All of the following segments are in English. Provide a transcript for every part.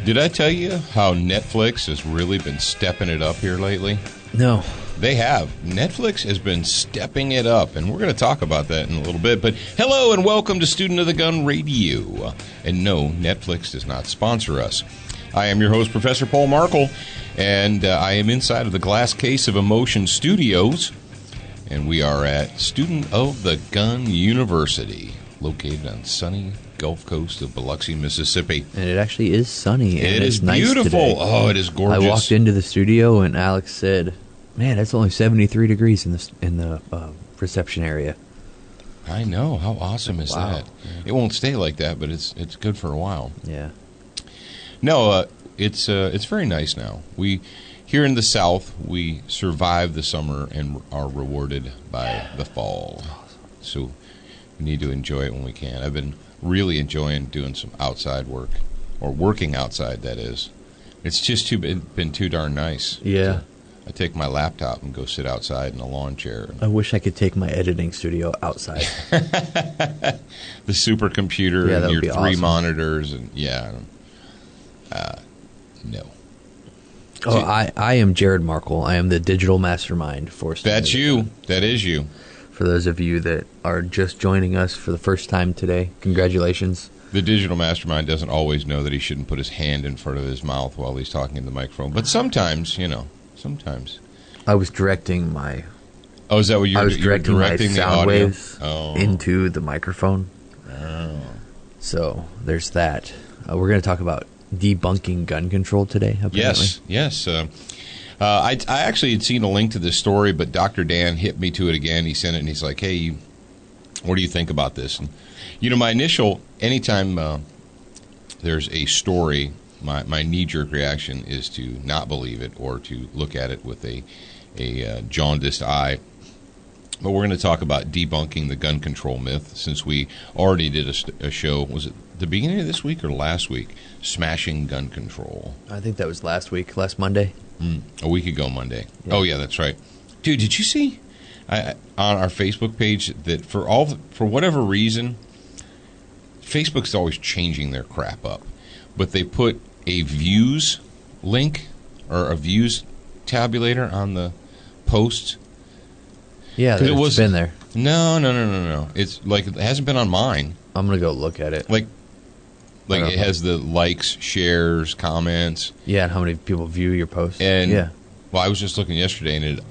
Did I tell you how Netflix has really been stepping it up here lately? No. They have. Netflix has been stepping it up, and we're going to talk about that in a little bit. But hello and welcome to Student of the Gun Radio. And no, Netflix does not sponsor us. I am your host, Professor Paul Markle, and I am inside of the Glass Case of Emotion Studios, and we are at Student of the Gun University, located on sunny Gulf Coast of Biloxi, Mississippi. And it actually is sunny. And it is nice beautiful. Today. Oh, it is gorgeous. I walked into the studio and Alex said, "Man, it's only 73 degrees in the reception area." I know. How awesome is Wow. that? It won't stay like that, but it's good for a while. Yeah. No, it's very nice now. We here in the South, we survive the summer and are rewarded by the fall. So we need to enjoy it when we can. I've been really enjoying doing some outside work, or working outside, that is. It's just been too darn nice. Yeah. I take my laptop and go sit outside in a lawn chair. I wish I could take my editing studio outside. The supercomputer Yeah, that and would your be three awesome. monitors and no. Oh, I am Jared Markle. I am the digital mastermind for Student That's of the you. Gun. That is you. For those of you that are just joining us for the first time today, congratulations. The digital mastermind doesn't always know that he shouldn't put his hand in front of his mouth while he's talking in the microphone. But sometimes, sometimes. I was directing my Oh, is that what you're I was directing my the sound audio? waves Oh. into the microphone. Oh. So there's that. We're going to talk about debunking gun control today, apparently. Yes. I actually had seen a link to this story, but Dr. Dan hit me to it again. He sent it, and he's like, hey, what do you think about this? And, my initial, anytime there's a story, my knee-jerk reaction is to not believe it or to look at it with a jaundiced eye. But we're going to talk about debunking the gun control myth, since we already did a show. Was it the beginning of this week or last week? Smashing gun control. I think that was last Monday. A week ago Monday. Yeah. Oh, yeah, that's right. Dude, did you see on our Facebook page that for whatever reason, Facebook's always changing their crap up, but they put a views link or a views tabulator on the posts? Yeah, it's been there. No. It's like it hasn't been on mine. I'm going to go look at it. Like it has the likes, shares, comments. Yeah, and how many people view your posts. And yeah. Well, I was just looking yesterday, and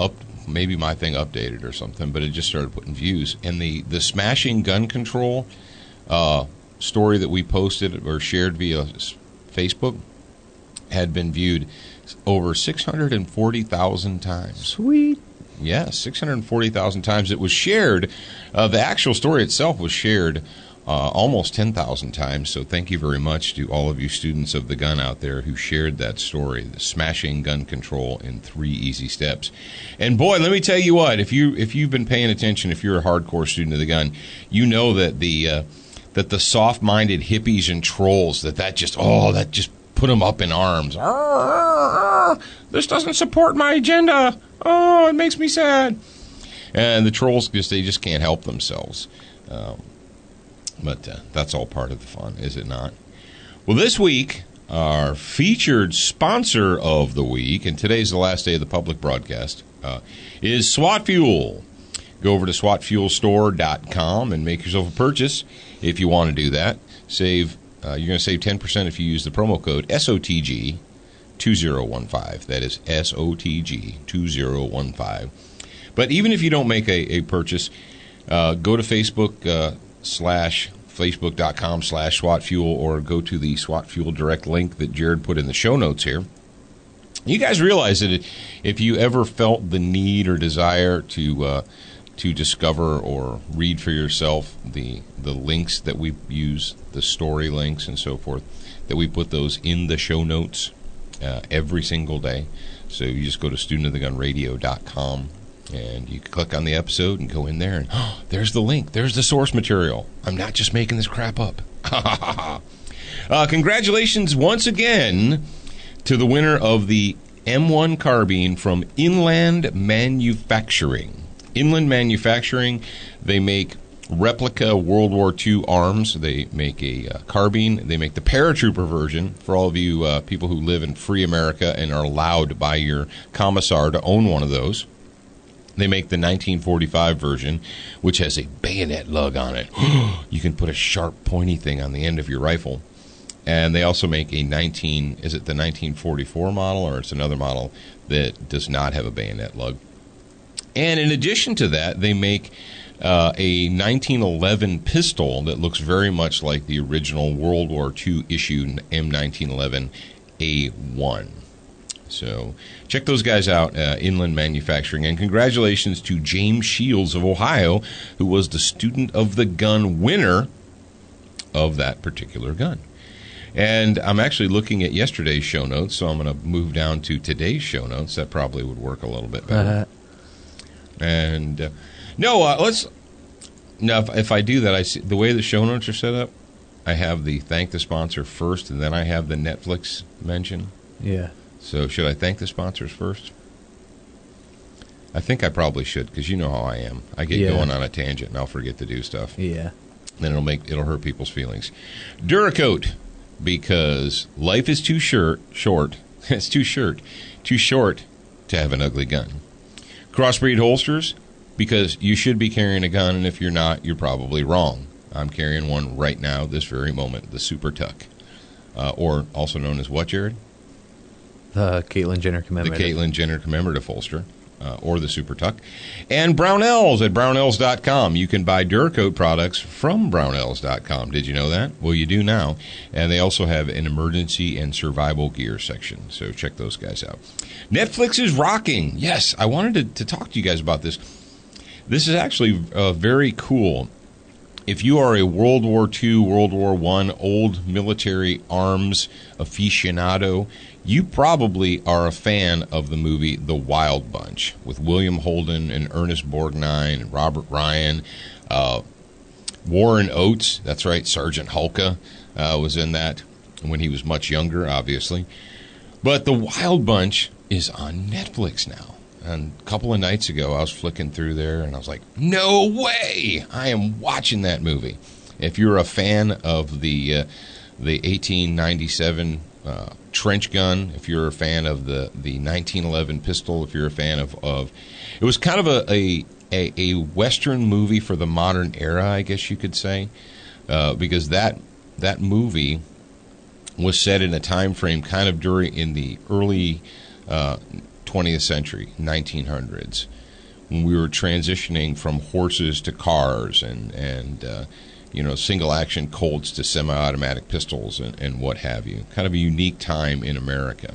maybe my thing updated or something, but it just started putting views. And the smashing gun control story that we posted or shared via Facebook had been viewed over 640,000 times. Sweet. Yes, 640,000 times. It was shared. The actual story itself was shared almost 10,000 times. So thank you very much to all of you students of the gun out there who shared that story, the smashing gun control in 3 easy steps. And boy, let me tell you what, if you've been paying attention, if you're a hardcore student of the gun, you know that the soft-minded hippies and trolls that just put them up in arms. This doesn't support my agenda. Oh, it makes me sad. And the trolls they just can't help themselves. But that's all part of the fun, is it not? Well, this week, our featured sponsor of the week, and today's the last day of the public broadcast, is SWAT Fuel. Go over to SWATfuelstore.com and make yourself a purchase if you want to do that. You're going to save 10% if you use the promo code SOTG2015. That is SOTG2015. But even if you don't make a purchase, go to Facebook Facebook.com/SWATfuel or go to the SWAT Fuel direct link that Jared put in the show notes here. You guys realize that if you ever felt the need or desire to discover or read for yourself the links that we use, the story links and so forth, that we put those in the show notes every single day. So you just go to studentofthegunradio.com and you can click on the episode and go in there and there's the link. There's the source material. I'm not just making this crap up. Congratulations once again to the winner of the M1 carbine from Inland Manufacturing. Inland Manufacturing, they make replica World War II arms. They make a carbine. They make the paratrooper version for all of you people who live in free America and are allowed by your commissar to own one of those. They make the 1945 version, which has a bayonet lug on it. You can put a sharp, pointy thing on the end of your rifle. And they also make a is it the 1944 model, or it's another model that does not have a bayonet lug. And in addition to that, they make a 1911 pistol that looks very much like the original World War II issue M1911 A1. So check those guys out, Inland Manufacturing. And congratulations to James Shields of Ohio, who was the Student of the Gun winner of that particular gun. And I'm actually looking at yesterday's show notes, so I'm going to move down to today's show notes. That probably would work a little bit better. And if I do that, I see the way the show notes are set up. I have the thank the sponsor first, and then I have the Netflix mention. Yeah. So should I thank the sponsors first? I think I probably should, because you know how I am. I get going on a tangent, and I'll forget to do stuff. Yeah. Then it'll hurt people's feelings. Duracoat, because life is too short. It's too short to have an ugly gun. Crossbreed holsters, because you should be carrying a gun, and if you're not, you're probably wrong. I'm carrying one right now, this very moment, the Super Tuck, or also known as what, Jared? The Caitlyn Jenner commemorative. The Caitlyn Jenner commemorative holster, or the Super Tuck. And Brownells at Brownells.com. You can buy Duracoat products from Brownells.com. Did you know that? Well, you do now. And they also have an emergency and survival gear section. So check those guys out. Netflix is rocking. Yes, I wanted to talk to you guys about this. This is actually very cool. If you are a World War II, World War I, old military arms aficionado, you probably are a fan of the movie The Wild Bunch with William Holden and Ernest Borgnine and Robert Ryan. Warren Oates, that's right, Sergeant Hulka was in that when he was much younger, obviously. But The Wild Bunch is on Netflix now. And a couple of nights ago, I was flicking through there, and I was like, no way! I am watching that movie. If you're a fan of the 1897 trench gun, if you're a fan of the 1911 pistol, if you're a fan of it was kind of a Western movie for the modern era, I guess you could say, because that movie was set in a time frame kind of in the early 20th century, 1900s, when we were transitioning from horses to cars and single action Colts to semi-automatic pistols and what have you. Kind of a unique time in America,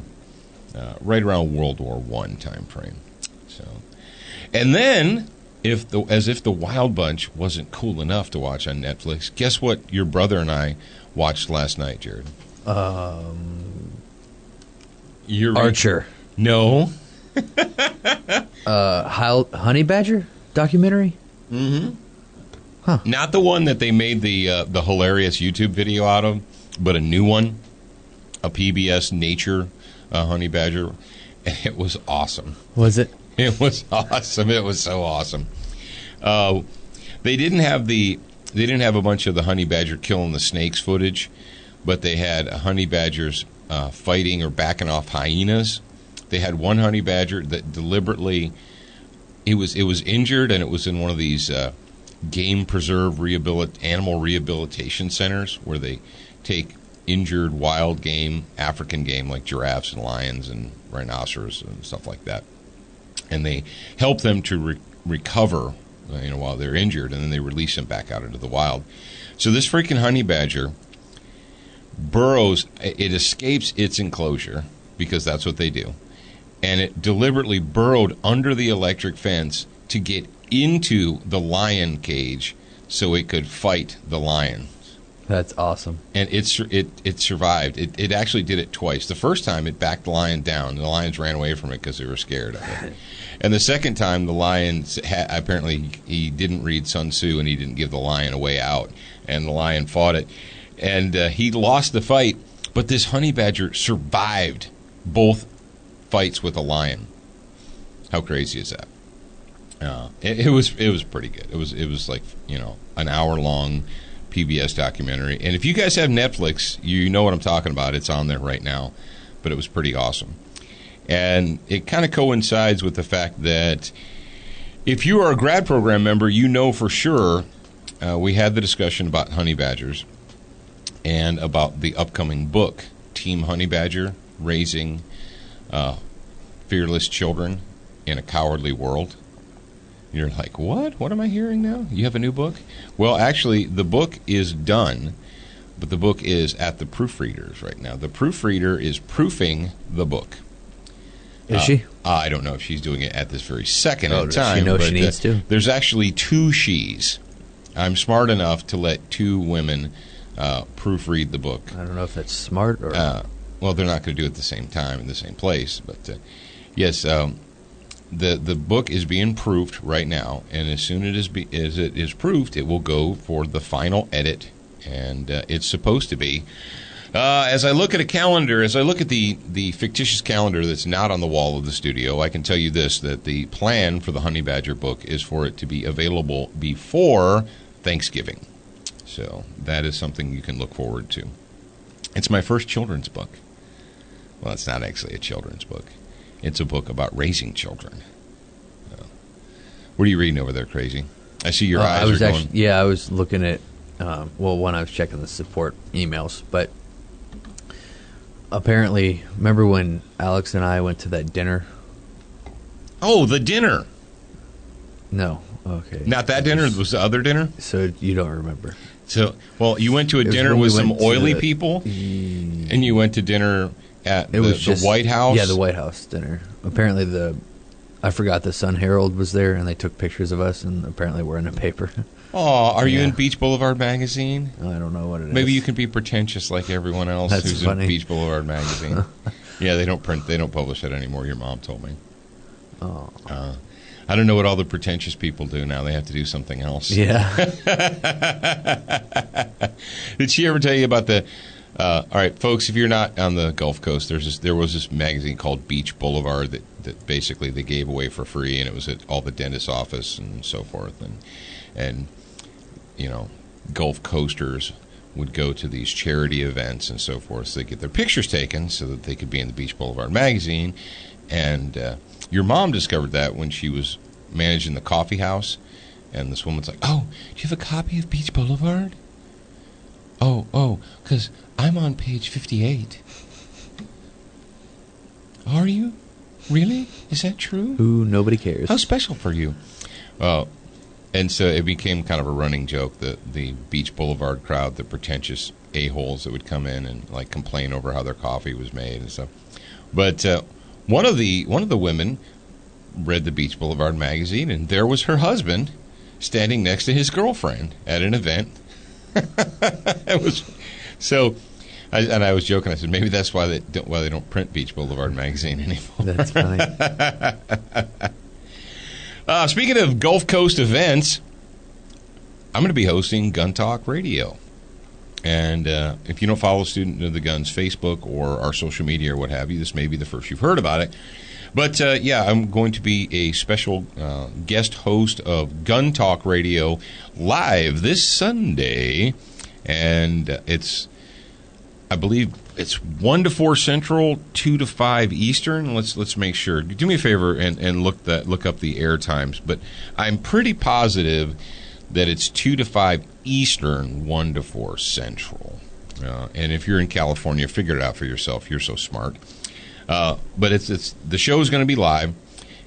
right around World War I time frame. So, and then as if the Wild Bunch wasn't cool enough to watch on Netflix, guess what your brother and I watched last night, Jared? Archer. No. Honey Badger documentary? Mm-hmm. Huh. Not the one that they made the hilarious YouTube video out of, but a new one, a PBS Nature Honey Badger. It was awesome. Was it? It was awesome. It was so awesome. They didn't have a bunch of the honey badger killing the snakes footage, but they had honey badgers fighting or backing off hyenas. They had one honey badger that deliberately it was injured, and it was in one of these game preserve animal rehabilitation centers where they take injured wild game, African game like giraffes and lions and rhinoceros and stuff like that, and they help them to recover, while they're injured, and then they release them back out into the wild. So this freaking honey badger burrows, it escapes its enclosure because that's what they do. And it deliberately burrowed under the electric fence to get into the lion cage so it could fight the lion. That's awesome. And it survived. It actually did it twice. The first time, it backed the lion down. The lions ran away from it because they were scared of it. And the second time, the lion, apparently he didn't read Sun Tzu, and he didn't give the lion a way out. And the lion fought it. And he lost the fight, but this honey badger survived both fights with a lion. How crazy is that? It was pretty good. It was like, an hour-long PBS documentary. And if you guys have Netflix, you know what I'm talking about. It's on there right now. But it was pretty awesome. And it kind of coincides with the fact that if you are a grad program member, you know for sure we had the discussion about honey badgers and about the upcoming book, Team Honey Badger, Raising Fearless Children in a Cowardly World. You're like, what? What am I hearing now? You have a new book? Well, actually, the book is done, but the book is at the proofreaders right now. The proofreader is proofing the book. Is she? I don't know if she's doing it at this very second in Does time. she know but, she needs to? There's actually two she's. I'm smart enough to let two women proofread the book. I don't know if that's smart or... well, they're not going to do it at the same time in the same place. But, yes, the book is being proofed right now. And as soon as it is proofed, it will go for the final edit. And it's supposed to be. As I look at a calendar, as I look at the fictitious calendar that's not on the wall of the studio, I can tell you this, that the plan for the Honey Badger book is for it to be available before Thanksgiving. So that is something you can look forward to. It's my first children's book. Well, it's not actually a children's book. It's a book about raising children. What are you reading over there, Crazy? I see your eyes are going... I was looking at... when I was checking the support emails, but... Apparently, remember when Alex and I went to that dinner? Oh, the dinner. No. Okay. Not that dinner. It was the other dinner? So you don't remember. So, well, you went to a dinner with some oily people, and you went to dinner at the White House? Yeah, the White House dinner. Apparently, I forgot the Sun Herald was there, and they took pictures of us, and apparently we're in the paper. Oh, are you in Beach Boulevard magazine? I don't know what it is. Maybe you can be pretentious like everyone else who's funny. in Beach Boulevard magazine. Yeah, they don't publish it anymore. Your mom told me. Oh. I don't know what all the pretentious people do now. They have to do something else. Yeah. Did she ever tell you about the... all right, folks, if you're not on the Gulf Coast, there was this magazine called Beach Boulevard that basically they gave away for free, and it was at all the dentist's office and so forth. And Gulf Coasters would go to these charity events and so forth, so they get their pictures taken so that they could be in the Beach Boulevard magazine. And your mom discovered that when she was managing the coffee house, and this woman's like, "Oh, do you have a copy of Beach Boulevard?" Oh, because I'm on page 58. Are you? Really? Is that true? Ooh, nobody cares. How special for you. And so it became kind of a running joke, the Beach Boulevard crowd, the pretentious a-holes that would come in and like complain over how their coffee was made and stuff. But one of the women read the Beach Boulevard magazine, and there was her husband standing next to his girlfriend at an event. It was so. I was joking. I said maybe that's why they don't print Beach Boulevard magazine anymore. That's funny. Speaking of Gulf Coast events, I'm going to be hosting Gun Talk Radio. And if you don't follow Student of the Guns Facebook or our social media or what have you, this may be the first you've heard about it. But, I'm going to be a special guest host of Gun Talk Radio live this Sunday. And I believe it's 1 to 4 Central, 2 to 5 Eastern. Let's make sure. Do me a favor and look up the air times. But I'm pretty positive that it's 2 to 5 Eastern, 1 to 4 Central. And if you're in California, figure it out for yourself. You're so smart. But it's the show is going to be live.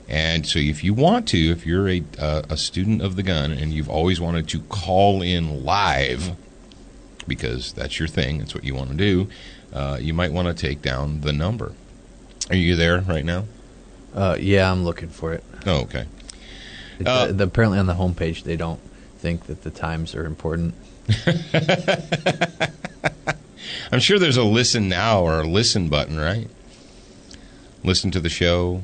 And so if you want to, if you're a student of the gun and you've always wanted to call in live, because that's your thing, that's what you want to do, you might want to take down the number. Are you there right now? Yeah, I'm looking for it. Oh, okay. Apparently on the homepage, they don't think that the times are important. I'm sure there's a listen now or a listen button, right? Listen to the show.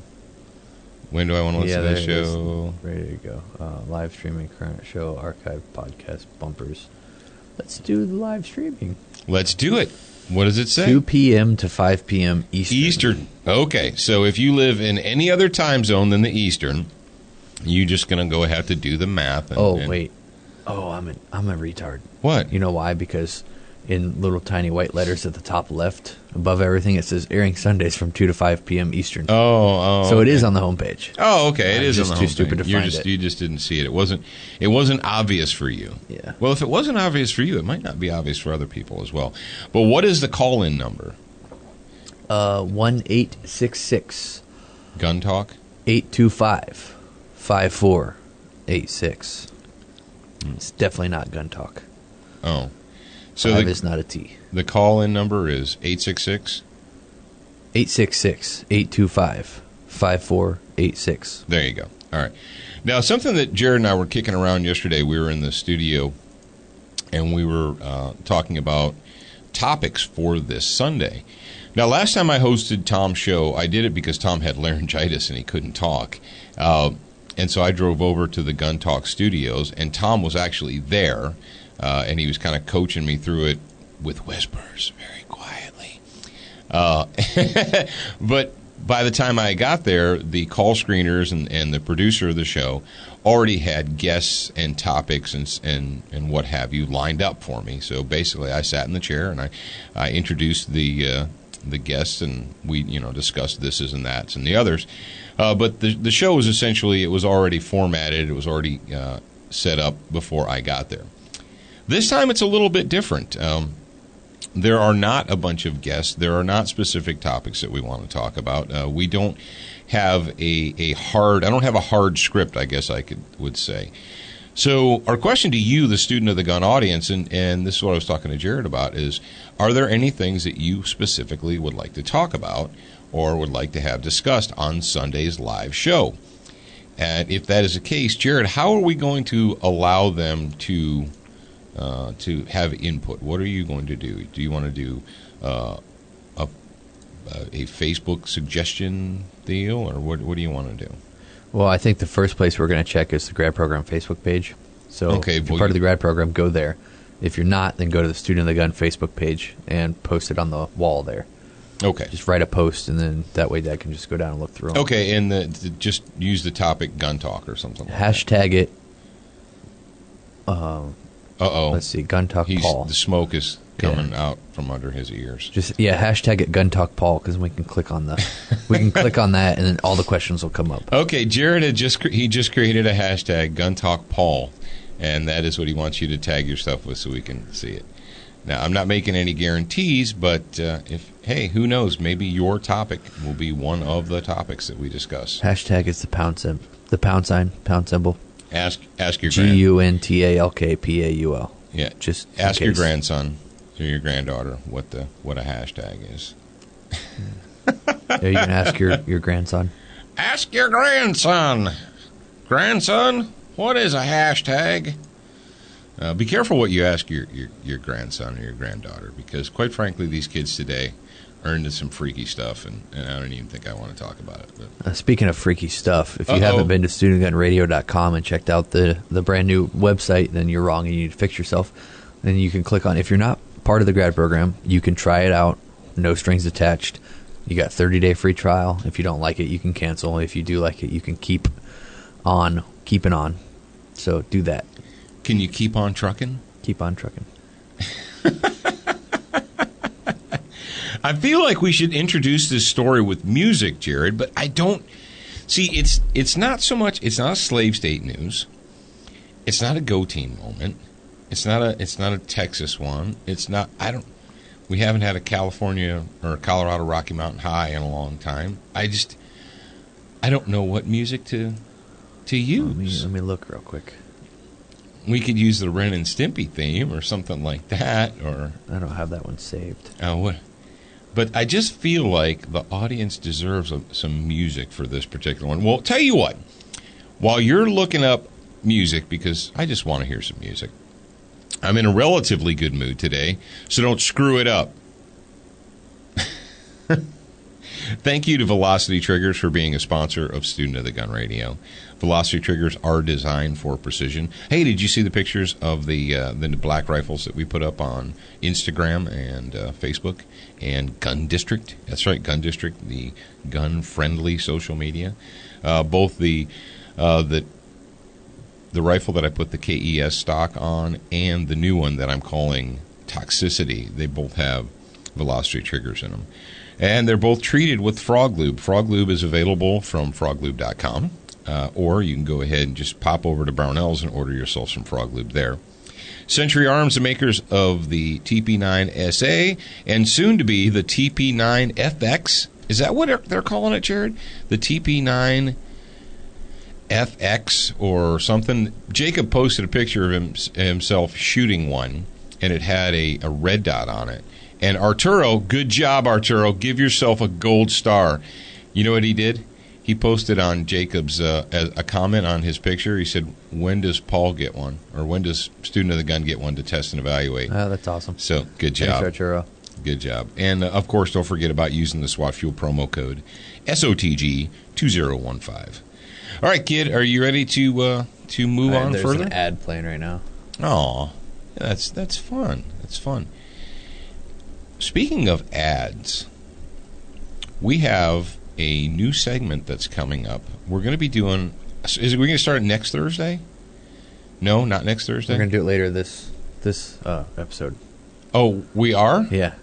When do I want to listen to the show? Ready to go. Live streaming, current show, archive, podcast, bumpers. Let's do the live streaming. Let's do it. What does it say? 2 p.m. to 5 p.m. Eastern. Eastern. Okay, so if you live in any other time zone than the Eastern, You just going to go have to do the math. Wait. Oh, I'm a retard. What? You know why? Because in little tiny white letters at the top left, above everything, it says airing Sundays from 2 to 5 p.m. Eastern. Oh, so it is on the homepage. Oh, okay. It is just on the too homepage. stupid to find it. You just didn't see it. It wasn't obvious for you. Yeah. Well, if it wasn't obvious for you, it might not be obvious for other people as well. But what is the call-in number? 1-866 Gun Talk? 825-5486. It's definitely not Gun Talk. Oh. So 5 is not a T. The call-in number is 866? 866-825-5486. There you go. All right. Now, something that Jared and I were kicking around yesterday, we were in the studio, and we were talking about topics for this Sunday. Now, last time I hosted Tom's show, I did it because Tom had laryngitis and he couldn't talk. And so I drove over to the Gun Talk studios, and Tom was actually there, and he was kind of coaching me through it with whispers, very quietly. But by the time I got there, the call screeners and the producer of the show already had guests and topics and what have you lined up for me. So basically, I sat in the chair and I introduced the guests, and we discussed thises and that's and the others. But the show was essentially, it was already formatted. It was already set up before I got there. This time it's a little bit different. There are not a bunch of guests. There are not specific topics that we want to talk about. We don't have I don't have a hard script, I guess I would say. So our question to you, the student of the gun audience, and this is what I was talking to Jared about, is are there any things that you specifically would like to talk about or would like to have discussed on Sunday's live show? And if that is the case, Jared, how are we going to allow them to have input? What are you going to do? Do you want to do a Facebook suggestion deal, or what do you want to do? Well, I think the first place we're going to check is the grad program Facebook page. So if you're part of the grad program, go there. If you're not, then go to the Student of the Gun Facebook page and post it on the wall there. Okay. Just write a post, and then that way Dad can just go down and look through them. Okay, and just use the topic Gun Talk or something like Hashtag that. it. Uh-oh. Let's see, Gun Talk Paul. The smoke is coming out from under his ears. Hashtag it Gun Talk Paul, because we can click on click on that, and then all the questions will come up. Okay, Jared had just created a hashtag Gun Talk Paul, and that is what he wants you to tag your stuff with so we can see it. Now, I'm not making any guarantees, but who knows? Maybe your topic will be one of the topics that we discuss. Hashtag is the pound sign, pound symbol. Ask your GUNTALKPAUL. Yeah. Just ask your grandson or your granddaughter what a hashtag is. Are you gonna ask your grandson? Ask your grandson. Grandson, what is a hashtag? Be careful what you ask your grandson or your granddaughter, because quite frankly, these kids today are into some freaky stuff, and I don't even think I want to talk about it. But. Speaking of freaky stuff, if you haven't been to studentgunradio.com and checked out the brand new website, then you're wrong and you need to fix yourself. Then you can click on, if you're not part of the grad program, you can try it out, no strings attached. You got 30-day free trial. If you don't like it, you can cancel. If you do like it, you can keep it on. So do that. Can you keep on trucking? Keep on trucking. I feel like we should introduce this story with music, Jared, but I don't see. It's not so much. It's not a slave state news. It's not a Go Team moment. It's not a Texas one. It's not. We haven't had a California or a Colorado Rocky Mountain High in a long time. I don't know what music to use. Let me look real quick. We could use the Ren and Stimpy theme or something like that. Or I don't have that one saved. What? But I just feel like the audience deserves some music for this particular one. Well, tell you what. While you're looking up music, because I just want to hear some music, I'm in a relatively good mood today, so don't screw it up. Thank you to Velocity Triggers for being a sponsor of Student of the Gun Radio. Velocity Triggers are designed for precision. Hey, did you see the pictures of the black rifles that we put up on Instagram and Facebook? And Gun District, that's right, Gun District, the gun-friendly social media. Both the that the rifle that I put the KES stock on and the new one that I'm calling Toxicity, they both have velocity triggers in them. And they're both treated with Frog Lube. Frog Lube is available from froglube.com, or you can go ahead and just pop over to Brownells and order yourself some Frog Lube there. Century Arms, the makers of the TP9SA and soon to be the TP9FX. Is that what they're calling it, Jared? The TP9FX or something? Jacob posted a picture of himself shooting one, and it had a red dot on it. And Arturo, good job, Arturo. Give yourself a gold star. You know what he did? He posted on Jacob's a comment on his picture. He said, when does Paul get one? Or when does Student of the Gun get one to test and evaluate? Oh, that's awesome. So, good job. Thanks, Arturo. Good job. And, of course, don't forget about using the SWAT Fuel promo code, SOTG2015. All right, kid, are you ready to move on there's further? There's an ad playing right now. Oh, that's fun. That's fun. Speaking of ads, we have a new segment that's coming up. We're going to be doing... We're going to start next Thursday? No, not next Thursday? We're going to do it later this episode. Oh, we are? Yeah.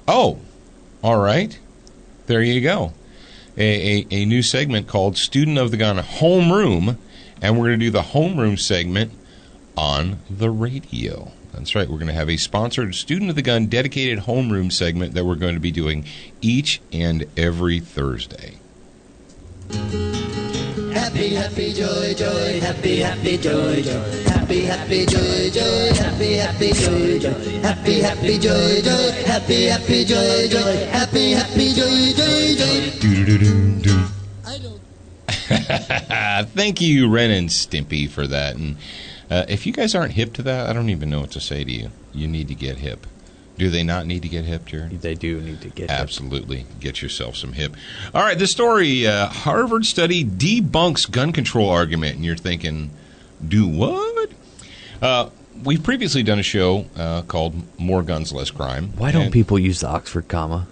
Oh, all right. There you go. A new segment called Student of the Gun Homeroom, and we're going to do the homeroom segment on the radio. That's right. We're going to have a sponsored Student of the Gun dedicated homeroom segment that we're going to be doing each and every Thursday. Happy, happy, joy, joy, happy, happy, joy, joy, happy, happy, joy, joy, happy, happy, joy, joy, happy, happy, joy, joy, happy, happy, joy, joy, happy, happy, joy, joy, joy. Do-do-do-do-do. I don't. Thank you, Ren and Stimpy, for that. And if you guys aren't hip to that, I don't even know what to say to you. You need to get hip. Do they not need to get hip, Jared? They do need to get Absolutely. Get yourself some hip. All right, this story, Harvard study debunks gun control argument. And you're thinking, do what? We've previously done a show called More Guns, Less Crime. Why don't people use the Oxford comma?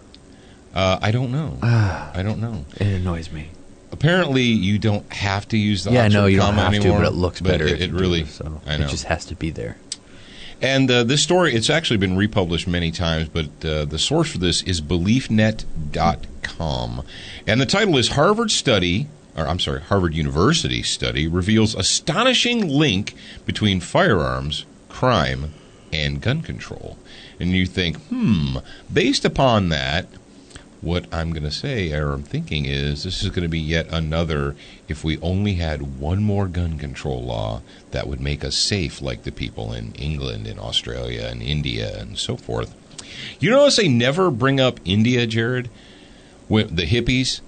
I don't know. I don't know. It annoys me. Apparently, you don't have to use the Oxford comma. Yeah, no, you don't have anymore, to, but it looks better. It really, so I know. It just has to be there. And this story, it's actually been republished many times, but the source for this is BeliefNet.com. And the title is Harvard University study reveals astonishing link between firearms, crime, and gun control. And you think, based upon that, what I'm going to say, or I'm thinking is, this is going to be yet another, if we only had one more gun control law that would make us safe like the people in England and Australia and India and so forth. You notice they never bring up India, Jared? The hippies,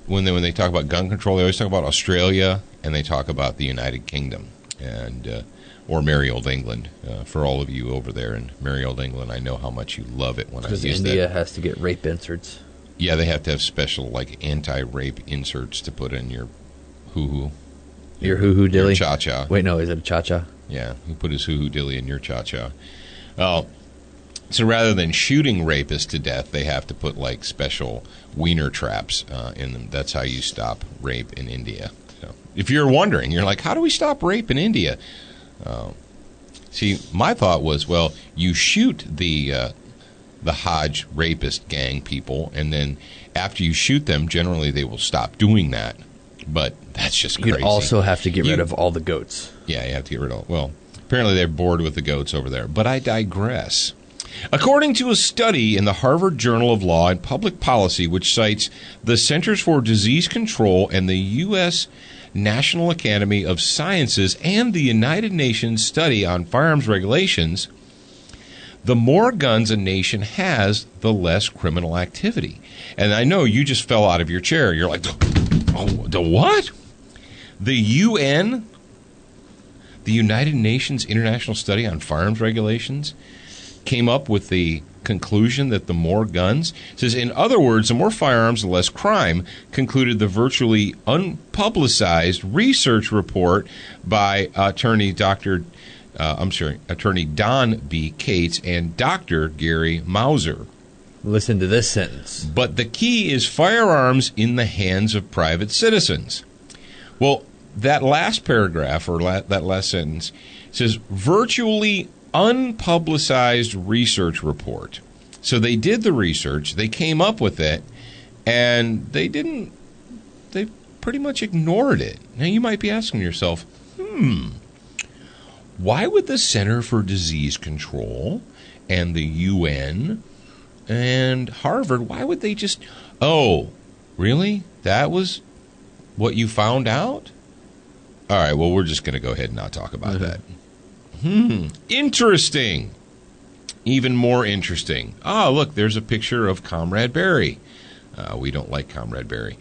when they talk about gun control, they always talk about Australia and they talk about the United Kingdom and or merry old England. For all of you over there in merry old England, I know how much you love it when I use that. Because India has to get rape inserts. Yeah, they have to have special, anti-rape inserts to put in your hoo-hoo. Your hoo-hoo dilly? Your cha-cha. Wait, no, is it a cha-cha? Yeah, he put his hoo-hoo dilly in your cha-cha. So rather than shooting rapists to death, they have to put, special wiener traps in them. That's how you stop rape in India. So, if you're wondering, you're like, how do we stop rape in India? See, my thought was, well, you shoot the Hajj rapist gang people, and then after you shoot them, generally they will stop doing that. But that's just crazy. You'd also have to get rid of all the goats. Yeah, you have to get rid of... Well, apparently they're bored with the goats over there. But I digress. According to a study in the Harvard Journal of Law and Public Policy, which cites the Centers for Disease Control and the U.S. National Academy of Sciences and the United Nations Study on Firearms Regulations, the more guns a nation has, the less criminal activity. And I know you just fell out of your chair. You're like, the what? The UN, the United Nations International Study on Firearms Regulations, came up with the conclusion that the more guns, says, in other words, the more firearms, the less crime, concluded the virtually unpublicized research report by Attorney Don B. Cates and Dr. Gary Mauser. Listen to this sentence. But the key is firearms in the hands of private citizens. Well, that last paragraph, or that last sentence, says virtually unpublicized research report. So they did the research, they came up with it, and they pretty much ignored it. Now you might be asking yourself, why would the Center for Disease Control and the UN and Harvard, why would they just, oh, really? That was what you found out? All right, well, we're just going to go ahead and not talk about that. Interesting. Even more interesting. Oh, look, there's a picture of Comrade Barry. We don't like Comrade Barry.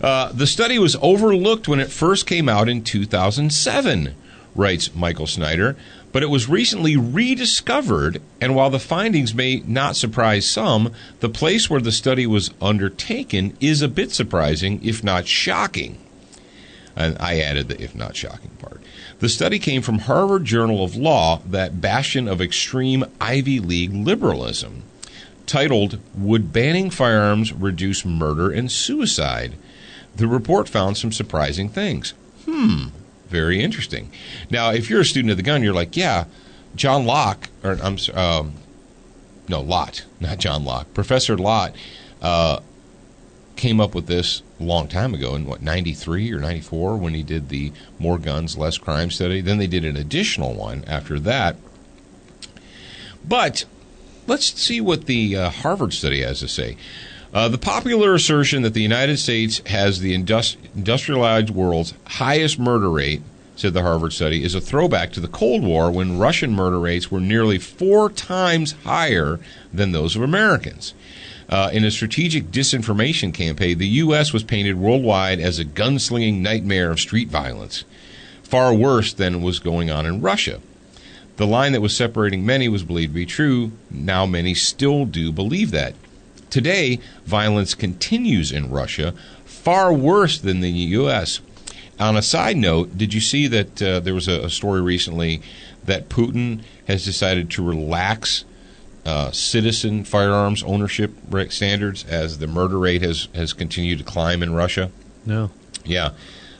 The study was overlooked when it first came out in 2007, writes Michael Snyder, but it was recently rediscovered, and while the findings may not surprise some, the place where the study was undertaken is a bit surprising, if not shocking. And I added the if not shocking part. The study came from Harvard Journal of Law, that bastion of extreme Ivy League liberalism, titled, Would Banning Firearms Reduce Murder and Suicide? The report found some surprising things. Very interesting. Now, if you're a student of the gun, you're like, yeah, John Locke, or Lott, not John Locke. Professor Lott came up with this a long time ago in, 93 or 94 when he did the More Guns, Less Crime study. Then they did an additional one after that. But let's see what the Harvard study has to say. The popular assertion that the United States has the industrialized world's highest murder rate, said the Harvard study, is a throwback to the Cold War when Russian murder rates were nearly 4 times higher than those of Americans. In a strategic disinformation campaign, the U.S. was painted worldwide as a gunslinging nightmare of street violence, far worse than was going on in Russia. The line that was separating many was believed to be true. Now many still do believe that. Today, violence continues in Russia, far worse than the U.S. On a side note, did you see that there was a story recently that Putin has decided to relax citizen firearms ownership standards as the murder rate has continued to climb in Russia? No. Yeah.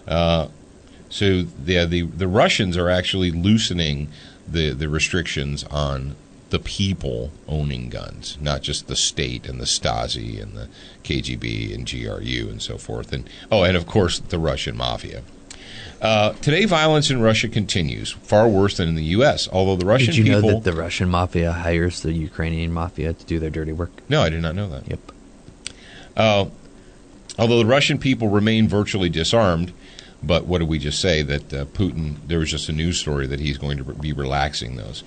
So the Russians are actually loosening the restrictions on the people owning guns, not just the state and the Stasi and the KGB and GRU and so forth. And of course, the Russian mafia. Today, violence in Russia continues, far worse than in the U.S., although the Russian people... Did you know that the Russian mafia hires the Ukrainian mafia to do their dirty work? No, I did not know that. Yep. Although the Russian people remain virtually disarmed, but what did we just say? That Putin, there was just a news story that he's going to be relaxing those.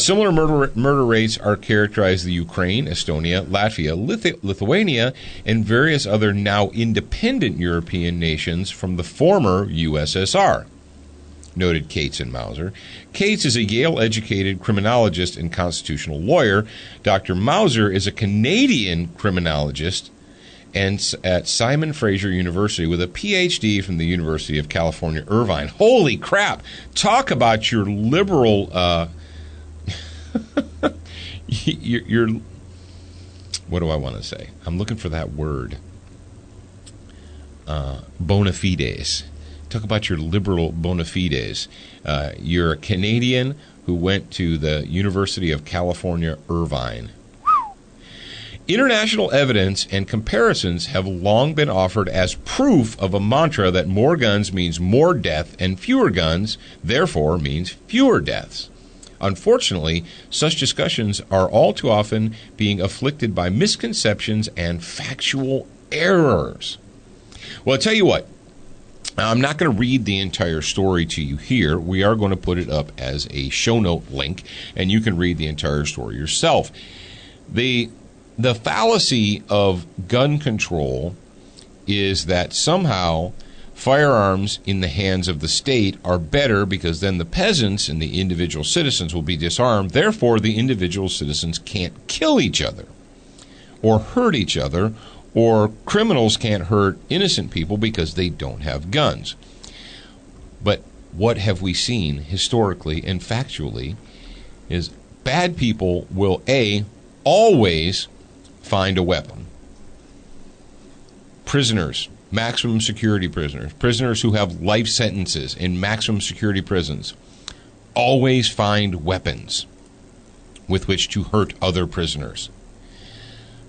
Similar murder rates are characterized the Ukraine, Estonia, Latvia, Lithuania, and various other now independent European nations from the former USSR, noted Cates and Mauser. Cates is a Yale-educated criminologist and constitutional lawyer. Dr. Mauser is a Canadian criminologist and at Simon Fraser University with a Ph.D. from the University of California, Irvine. Holy crap! Talk about your liberal, your what do I want to say? I'm looking for that word. Bona fides. Talk about your liberal bona fides. You're a Canadian who went to the University of California, Irvine. International evidence and comparisons have long been offered as proof of a mantra that more guns means more death and fewer guns, therefore means fewer deaths. Unfortunately, such discussions are all too often being afflicted by misconceptions and factual errors. Well, I'll tell you what. I'm not going to read the entire story to you here. We are going to put it up as a show note link, and you can read the entire story yourself. The fallacy of gun control is that somehow firearms in the hands of the state are better because then the peasants and the individual citizens will be disarmed. Therefore, the individual citizens can't kill each other or hurt each other, or criminals can't hurt innocent people because they don't have guns. But what have we seen historically and factually is bad people will, always find a weapon. prisoners, maximum security prisoners, prisoners who have life sentences in maximum security prisons, always find weapons with which to hurt other prisoners.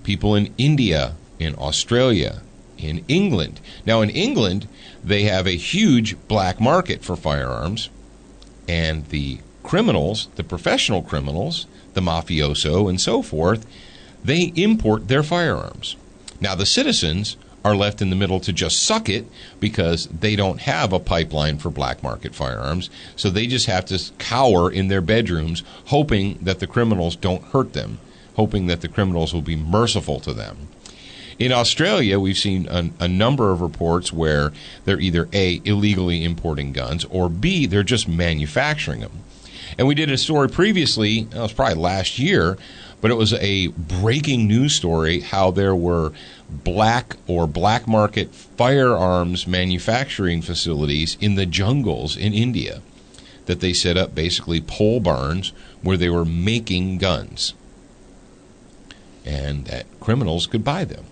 People in India, in Australia, in England. Now, in England, they have a huge black market for firearms, and the criminals, the professional criminals, the mafioso and so forth, they import their firearms. Now, the citizens are left in the middle to just suck it because they don't have a pipeline for black market firearms, so they just have to cower in their bedrooms hoping that the criminals don't hurt them, hoping that the criminals will be merciful to them. In Australia, we've seen a number of reports where they're either A, illegally importing guns, or B, they're just manufacturing them. And we did a story previously, it was probably last year, but it was a breaking news story how there were black market firearms manufacturing facilities in the jungles in India that they set up basically pole barns where they were making guns and that criminals could buy them.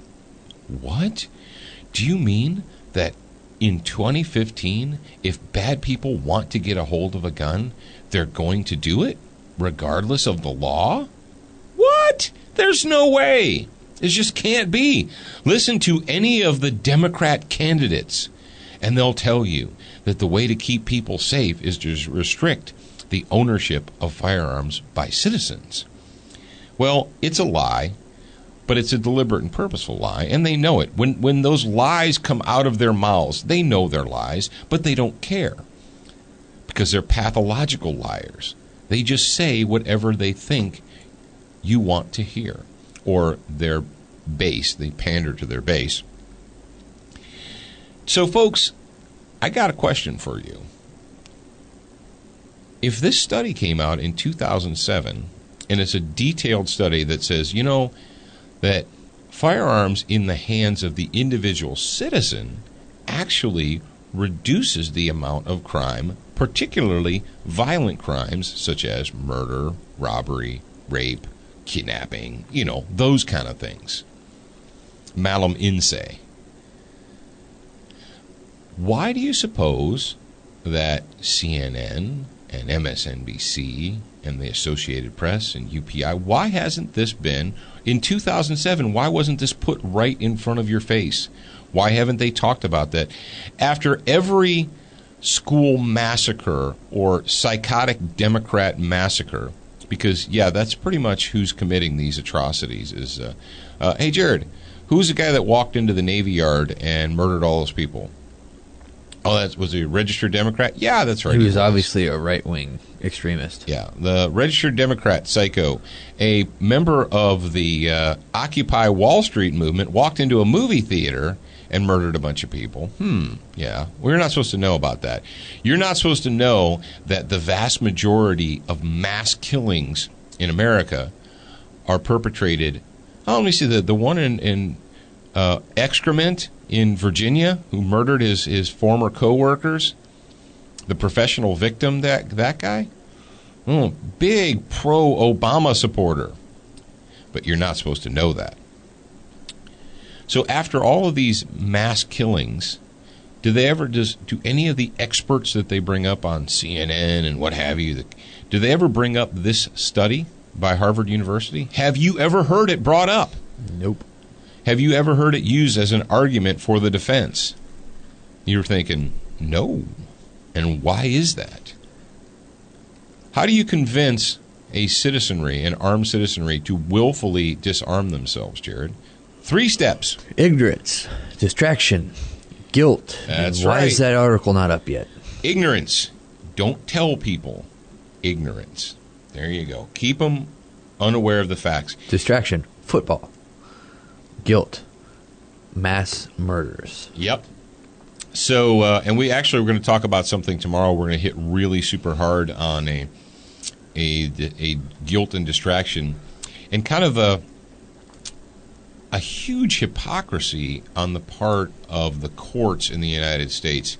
What? Do you mean that in 2015, if bad people want to get a hold of a gun, they're going to do it, regardless of the law? What? There's no way. It just can't be. Listen to any of the Democrat candidates, and they'll tell you that the way to keep people safe is to restrict the ownership of firearms by citizens. Well, it's a lie. But it's a deliberate and purposeful lie, and they know it. When those lies come out of their mouths, they know they're lies, but they don't care because they're pathological liars. They just say whatever they think you want to hear, or their base. They pander to their base. So, folks, I got a question for you. If this study came out in 2007, and it's a detailed study that says, that firearms in the hands of the individual citizen actually reduces the amount of crime, particularly violent crimes such as murder, robbery, rape, kidnapping, those kind of things. Malum inse. Why do you suppose that CNN and MSNBC and the Associated Press and UPI, why hasn't this been, in 2007, why wasn't this put right in front of your face? Why haven't they talked about that? After every school massacre or psychotic Democrat massacre, because, that's pretty much who's committing these atrocities is, hey, Jared, who's the guy that walked into the Navy Yard and murdered all those people? Oh, was he a registered Democrat? Yeah, that's right. He was obviously a right-wing extremist. Yeah, the registered Democrat psycho, a member of the Occupy Wall Street movement, walked into a movie theater and murdered a bunch of people. Yeah, we're not supposed to know about that. You're not supposed to know that the vast majority of mass killings in America are perpetrated. Let me see, the one in Excrement in Virginia, who murdered his former co-workers, the professional victim, that guy, big pro-Obama supporter. But you're not supposed to know that. So after all of these mass killings, do any of the experts that they bring up on CNN and what have you, do they ever bring up this study by Harvard University? Have you ever heard it brought up? Nope. Have you ever heard it used as an argument for the defense? You're thinking, no. And why is that? How do you convince a citizenry, an armed citizenry, to willfully disarm themselves, Jared? 3 steps. Ignorance, distraction, guilt. That's why right. is that article not up yet? Ignorance. Don't tell people ignorance. There you go. Keep them unaware of the facts. Distraction, football. Guilt, mass murders. Yep. So, and we actually we're going to talk about something tomorrow. We're going to hit really super hard on a guilt and distraction, and kind of a huge hypocrisy on the part of the courts in the United States.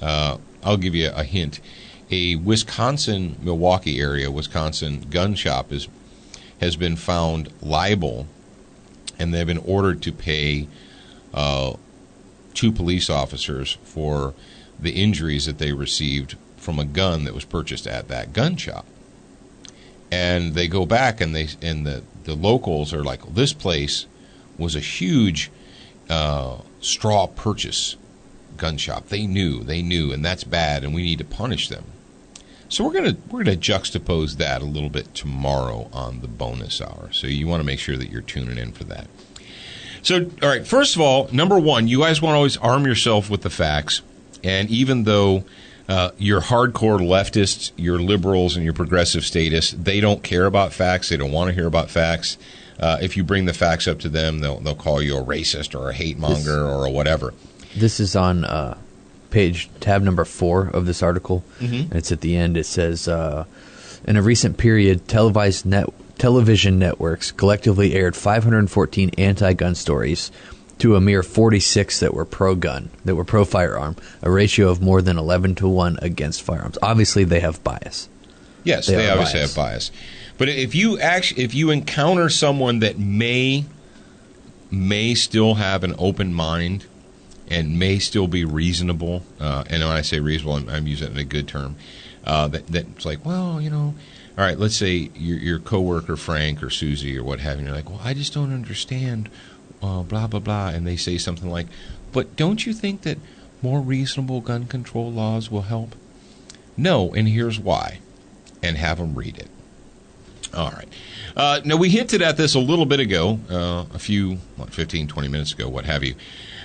I'll give you a hint. A Wisconsin, Milwaukee area, Wisconsin gun shop has been found liable, and they've been ordered to pay 2 police officers for the injuries that they received from a gun that was purchased at that gun shop. And they go back and the locals are like, well, this place was a huge straw purchase gun shop. They knew, and that's bad, and we need to punish them. So we're gonna juxtapose that a little bit tomorrow on the bonus hour. So you want to make sure that you're tuning in for that. So, all right, first of all, number one, you guys want to always arm yourself with the facts. And even though your hardcore leftists, your liberals, and your progressive statists, they don't care about facts. They don't want to hear about facts. If you bring the facts up to them, they'll call you a racist or a hate monger or a whatever. This is on tab number 4 of this article. Mm-hmm. It's at the end. It says, in a recent period, television networks collectively aired 514 anti-gun stories to a mere 46 that were pro-gun, that were pro-firearm, a ratio of more than 11-1 against firearms. Obviously, they have bias. Yes, they obviously have bias. But if you encounter someone that may still have an open mind and may still be reasonable, and when I say reasonable, I'm using it in a good term, that's like, well, all right, let's say your coworker Frank or Susie or what have you, you're like, well, I just don't understand, blah, blah, blah, and they say something like, but don't you think that more reasonable gun control laws will help? No, and here's why, and have them read it. All right. Now, we hinted at this a little bit ago, 15, 20 minutes ago, what have you,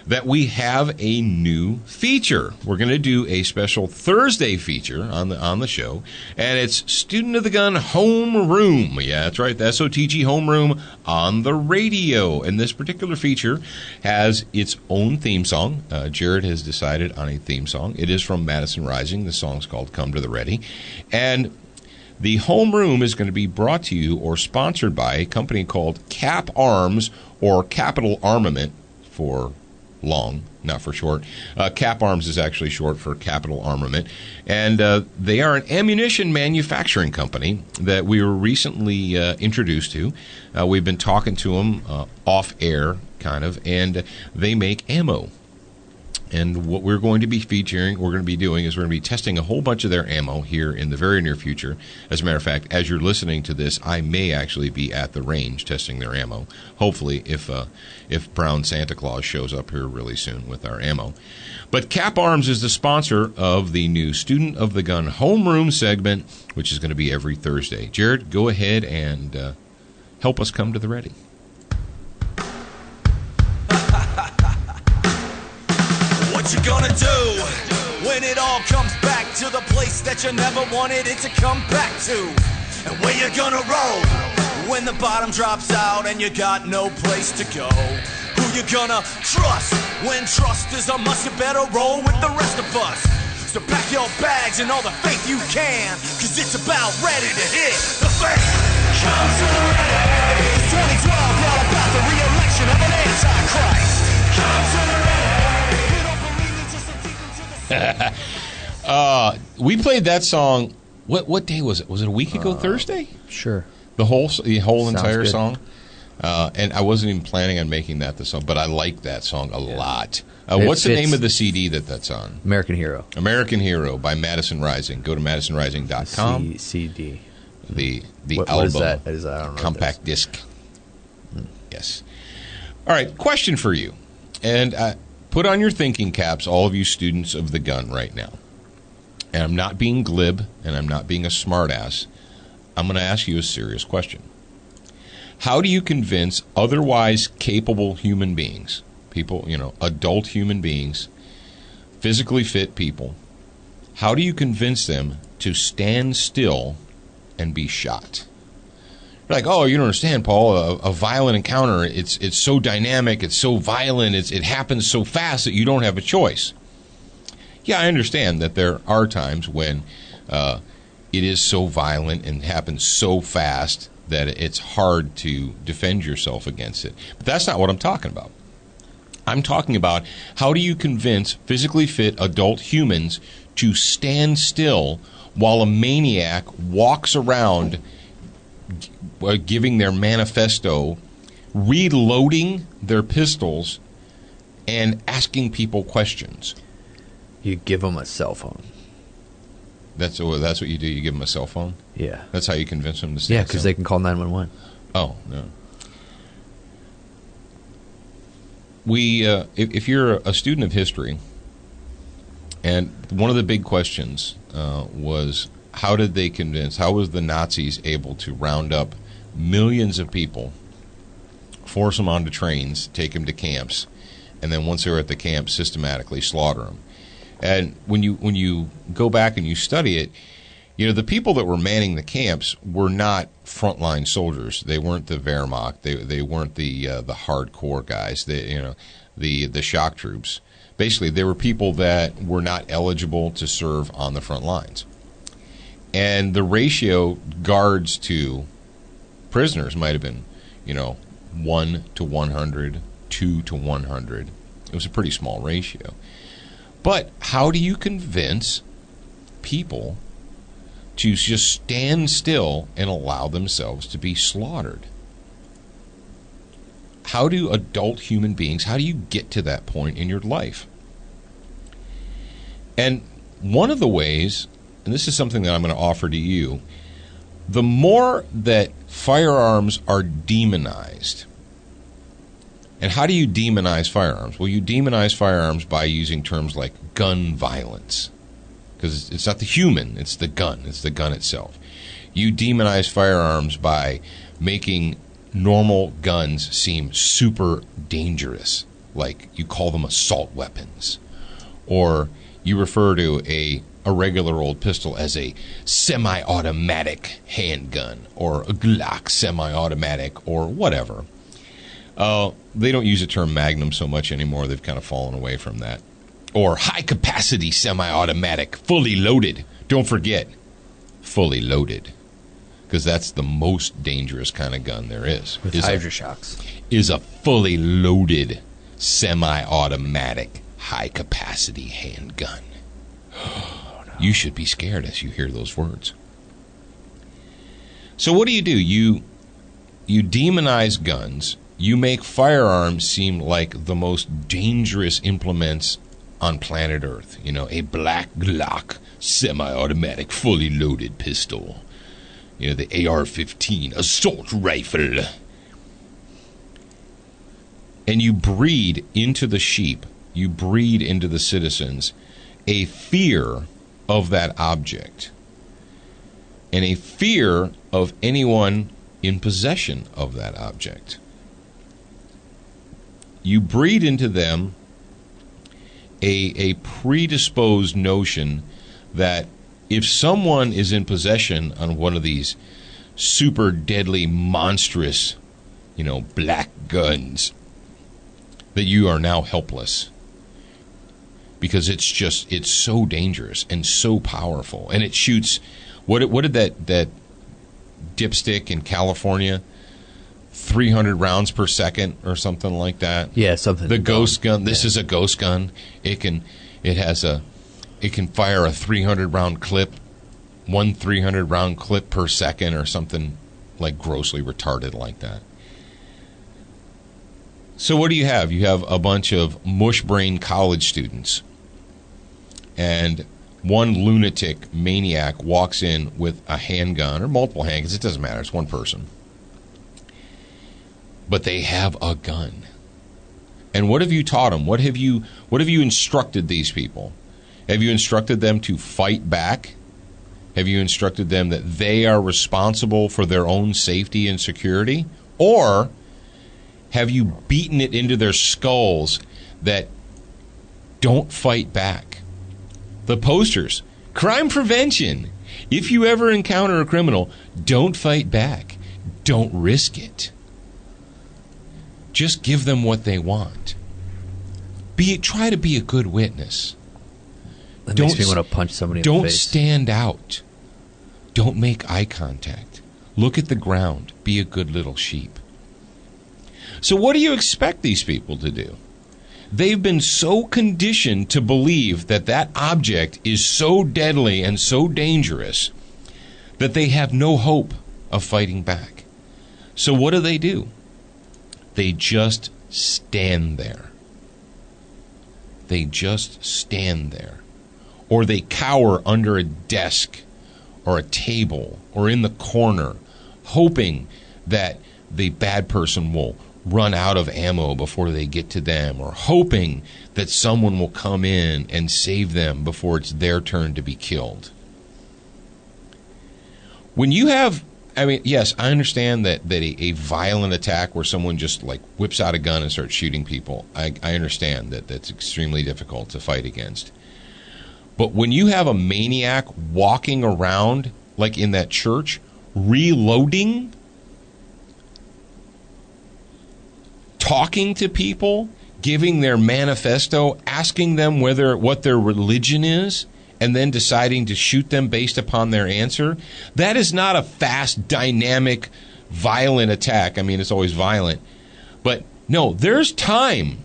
that we have a new feature. We're going to do a special Thursday feature on the show, and it's Student of the Gun Homeroom. Yeah, that's right, the SOTG Homeroom on the radio. And this particular feature has its own theme song. Jared has decided on a theme song. It is from Madison Rising. The song's called Come to the Ready. And the Homeroom is going to be brought to you or sponsored by a company called Cap Arms, or Capital Armament for long, not for short. Cap Arms is actually short for Capital Armament. And they are an ammunition manufacturing company that we were recently introduced to. We've been talking to them off air, kind of, and they make ammo. And what we're going to be featuring, we're going to be doing, is we're going to be testing a whole bunch of their ammo here in the very near future. As a matter of fact, as you're listening to this, I may actually be at the range testing their ammo. Hopefully, if Brown Santa Claus shows up here really soon with our ammo. But Cap Arms is the sponsor of the new Student of the Gun Homeroom segment, which is going to be every Thursday. Jared, go ahead and help us come to the ready. What you gonna do when it all comes back to the place that you never wanted it to come back to? And where you gonna roll when the bottom drops out and you got no place to go? Who you gonna trust when trust is a must? You better roll with the rest of us. So pack your bags and all the faith you can, cause it's about ready to hit the fan. Come to the ready. 2012, all about the re-election of an antichrist. Come to the ready. We played that song. What day was it? Was it a week ago? Thursday? Sure. The whole entire good. song. And I wasn't even planning on making that the song, but I like that song a lot. What's the name of the CD that's on? American Hero. American Hero by Madison Rising. Go to madisonrising.com. CD. The album. What is that? I don't know. Compact disc. Yes. All right. Question for you, and put on your thinking caps, all of you students of the gun right now. And I'm not being glib, and I'm not being a smartass. I'm going to ask you a serious question. How do you convince otherwise capable human beings, people, adult human beings, physically fit people, how do you convince them to stand still and be shot? You're like, oh, you don't understand, Paul. A violent encounter, it's so dynamic, it's so violent, it happens so fast that you don't have a choice. Yeah, I understand that there are times when it is so violent and happens so fast that it's hard to defend yourself against it. But that's not what I'm talking about. I'm talking about how do you convince physically fit adult humans to stand still while a maniac walks around giving their manifesto, reloading their pistols, and asking people questions. You give them a cell phone. That's what you do? You give them a cell phone? Yeah. That's how you convince them to stay? Yeah, because they can call 911. Oh, no. If you're a student of history, and one of the big questions was, how was the Nazis able to round up millions of people, force them onto trains, take them to camps, and then once they were at the camp, systematically slaughter them? And when you go back and you study it, the people that were manning the camps were not frontline soldiers. They weren't the Wehrmacht. They weren't the hardcore guys. The shock troops. Basically, they were people that were not eligible to serve on the front lines. And the ratio guards to prisoners might have been, 1 to 100, 2 to 100. It was a pretty small ratio. But how do you convince people to just stand still and allow themselves to be slaughtered? How do adult human beings, how do you get to that point in your life? And one of the ways, and this is something that I'm going to offer to you, the more that firearms are demonized. And how do you demonize firearms? Well, you demonize firearms by using terms like gun violence. Because it's not the human, it's the gun. It's the gun itself. You demonize firearms by making normal guns seem super dangerous. Like you call them assault weapons. Or you refer to a regular old pistol as a semi-automatic handgun. Or a Glock semi-automatic or whatever. They don't use the term Magnum so much anymore. They've kind of fallen away from that. Or high-capacity semi-automatic, fully loaded. Don't forget, fully loaded. Because that's the most dangerous kind of gun there is. With hydroshocks. Is a fully loaded semi-automatic high-capacity handgun. Oh, no. You should be scared as you hear those words. So what do? You demonize guns. You make firearms seem like the most dangerous implements on planet Earth. A black Glock semi-automatic, fully loaded pistol. The AR-15 assault rifle. And you breed into the sheep, you breed into the citizens a fear of that object. And a fear of anyone in possession of that object. You breed into them a predisposed notion that if someone is in possession on one of these super deadly, monstrous, black guns, that you are now helpless. Because it's so dangerous and so powerful. And it shoots, what did that dipstick in California, 300 rounds per second or something like that? Yeah, something. The ghost gun. This is a ghost gun. It can fire a 300 round clip, 300 round clip per second or something like grossly retarded like that. So what do you have? You have a bunch of mush-brain college students. And one lunatic maniac walks in with a handgun or multiple handguns. It doesn't matter. It's one person. But they have a gun. And what have you taught them? What have you instructed these people? Have you instructed them to fight back? Have you instructed them that they are responsible for their own safety and security? Or have you beaten it into their skulls that don't fight back? The posters, crime prevention. If you ever encounter a criminal, don't fight back. Don't risk it. Just give them what they want. Try to be a good witness. That makes me want to punch somebody in the face. Don't stand out. Don't make eye contact. Look at the ground. Be a good little sheep. So what do you expect these people to do? They've been so conditioned to believe that that object is so deadly and so dangerous that they have no hope of fighting back. So what do? They just stand there. they just stand there. Or they cower under a desk or a table or in the corner, hoping that the bad person will run out of ammo before they get to them, or hoping that someone will come in and save them before it's their turn to be killed. When you have, I mean, yes, I understand that a violent attack where someone just like whips out a gun and starts shooting people, I understand that that's extremely difficult to fight against. But when you have a maniac walking around, like in that church, reloading, talking to people, giving their manifesto, asking them what their religion is, and then deciding to shoot them based upon their answer, that is not a fast, dynamic, violent attack. I mean, it's always violent. But no, there's time.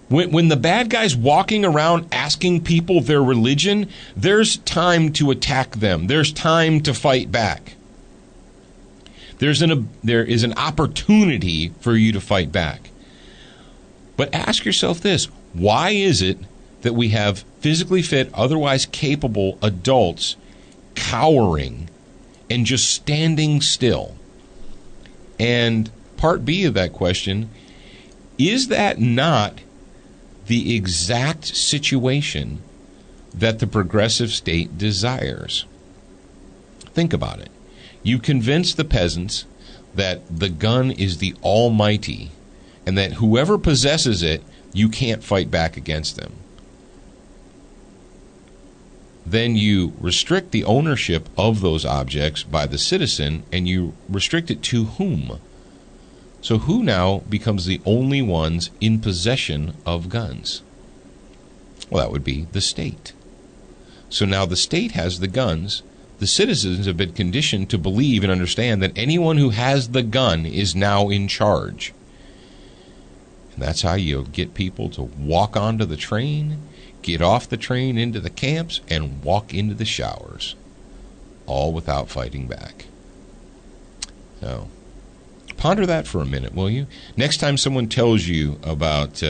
When the bad guy's walking around asking people their religion, there's time to attack them. There's time to fight back. There is an opportunity for you to fight back. But ask yourself this: why is it that we have physically fit, otherwise capable adults cowering and just standing still? And part B of that question, is that not the exact situation that the progressive state desires? Think about it. You convince the peasants that the gun is the almighty and that whoever possesses it, you can't fight back against them. Then you restrict the ownership of those objects by the citizen, and you restrict it to whom? So who now becomes the only ones in possession of guns? Well, that would be the state. So now the state has the guns. The citizens have been conditioned to believe and understand that anyone who has the gun is now in charge. And that's how you get people to walk onto the train, get off the train into the camps, and walk into the showers, all without fighting back. So ponder that for a minute, will you? Next time someone tells you about,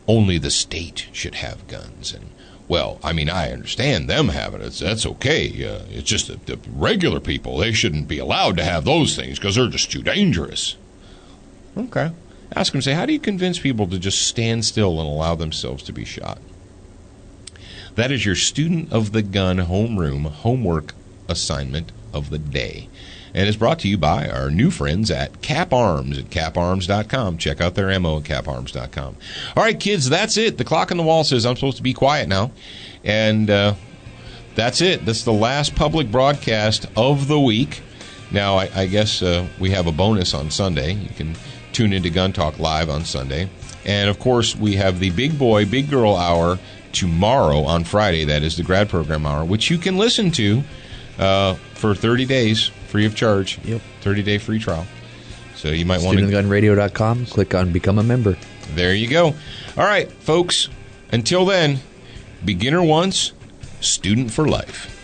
only the state should have guns, and, well, I mean, I understand them having it. That's okay. It's just that the regular people, they shouldn't be allowed to have those things because they're just too dangerous. Okay. Ask them, say, how do you convince people to just stand still and allow themselves to be shot? That is your student of the gun homework assignment of the day. And it's brought to you by our new friends at Cap Arms at caparms.com. Check out their ammo at caparms.com. All right, kids, that's it. The clock on the wall says I'm supposed to be quiet now. And that's it. That's the last public broadcast of the week. Now, I guess we have a bonus on Sunday. You can tune into Gun Talk Live on Sunday. And, of course, we have the Big Boy, Big Girl Hour tomorrow on Friday. That is the Grad Program Hour, which you can listen to for 30 days. Free of charge. Yep. 30-day free trial. So you might want to... StudentGunRadio.com. Click on Become a Member. There you go. All right, folks. Until then, beginner once, student for life.